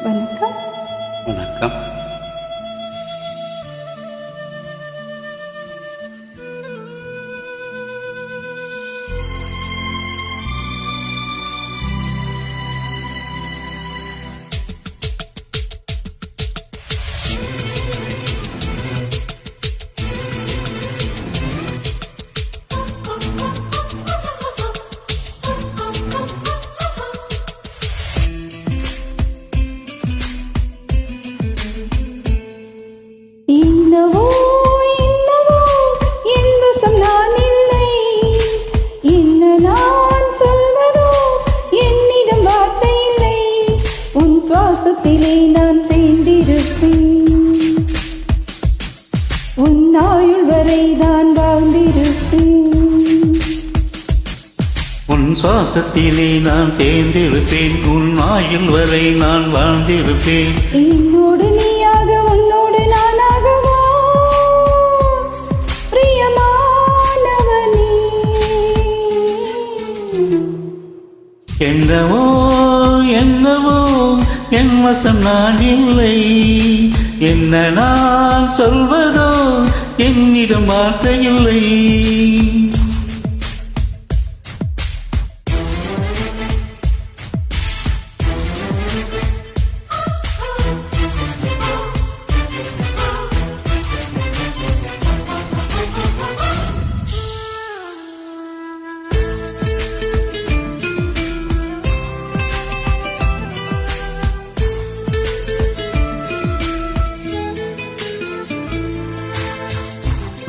வணக்கம். வணக்கம். என்னவோ என்னவோ என் வசம் நான் இல்லை, என்ன நான் சொல்வதோ என்னிடம் வார்த்தை இல்லை, உன் சுவாசத்திலே நான் சேர்ந்திருப்பேன், உன் ஆயுள் வரை நான் வாழ்ந்திருப்பேன், உன் சுவாசத்திலே நான் சேர்ந்திருப்பேன், உன் ஆயுள் வரை நான் வாழ்ந்திருப்பேன். என்னோடு நீயாக உன்னோடு நானாகவா பிரியமானவனே. என்னவோ என்னவோ என் வசம் நான் இல்லை, என்ன நான் சொல்வதோ என்னிடம் வார்த்தை இல்லை.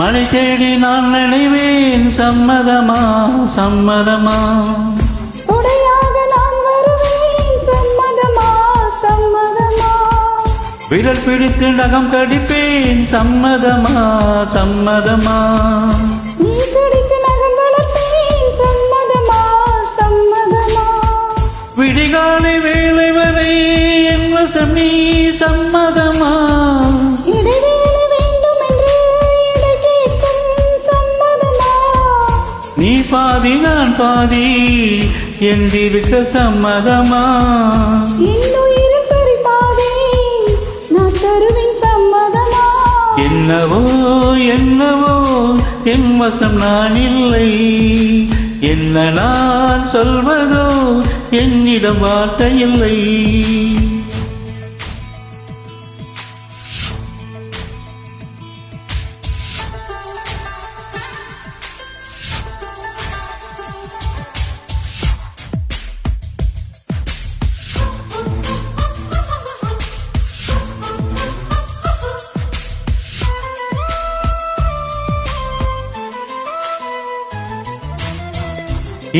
மழை தேடி நான் நினைவேன், சம்மதமா சம்மதமா, துணையாக நான் வருவேன், சம்மதமா சம்மதமா, விரல் பிடித்து நகம் கடிப்பேன், சம்மதமா சம்மதமா, நீ துடிக்கு நகம் வளர்ப்பேன், சம்மதமா சம்மதமா, விடிகாலை வேலை வரை என் வசம் நீ, சம்மதமா, இடைவேளை வேண்டும் என்று இடை கேட்கும், சம்மதமா, நீ பாதி நான் பாதி என்றிருக்க சம்மதமா, இன்னுயிர் பறிப்பாதே நான் தருவேன், சம்மதமா. என்னவோ என்னவோ என் வசம் நான் இல்லை, என்ன நான் சொல்வதோ என்னிடம் வார்த்தை இல்லை.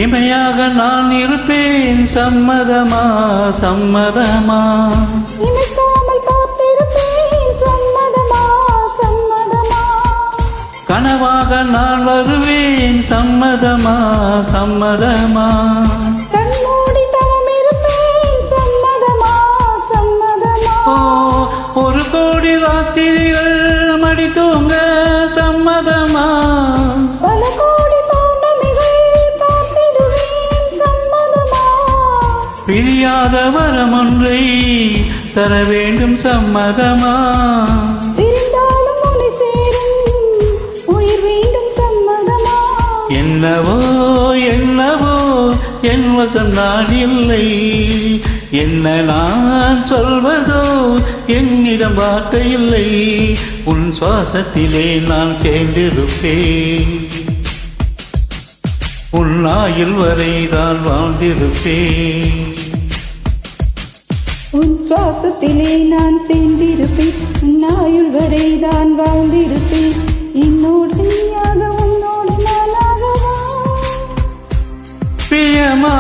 இமையாக நான் இருப்பேன், சம்மதமா சம்மதமா, இமைக்காமல் காத்திருப்பேன், சம்மதமா சம்மதமா, கனவாக நான் வருவேன், சம்மதமா சம்மதமா, கண்மூடி தவம் இருப்பேன், சம்மதமா சம்மதமா, ஒரு கோடி ராத்திரிகள் மடி தூங்க, சம்மதமா, பல கோடி பௌர்ணமிகள் பார்த்திடுவேன், சம்மதமா, பிரியாத வரம் ஒன்றை தர வேண்டும், சம்மதமா, பிரிந்தாலும் உன்னை சேரும் உயிர் வேண்டும், சம்மதமா. என்னவோ என்னவோ என் வசம் நான் இல்லை, என்ன நான் சொல்வதோ என்னிடம் வார்த்தை இல்லை, உன் சுவாசத்திலே நான் சேர்ந்திருப்பேன், உன் ஆயுள் வரை தான் வாழ்ந்திருப்பேன், உன் சுவாசத்திலே நான் சேர்ந்திருப்பேன், உன் ஆயுள் வரை தான் வாழ்ந்திருப்பேன், என்னோடு நீயாக உன்னோடு நானாகவா பிரியமா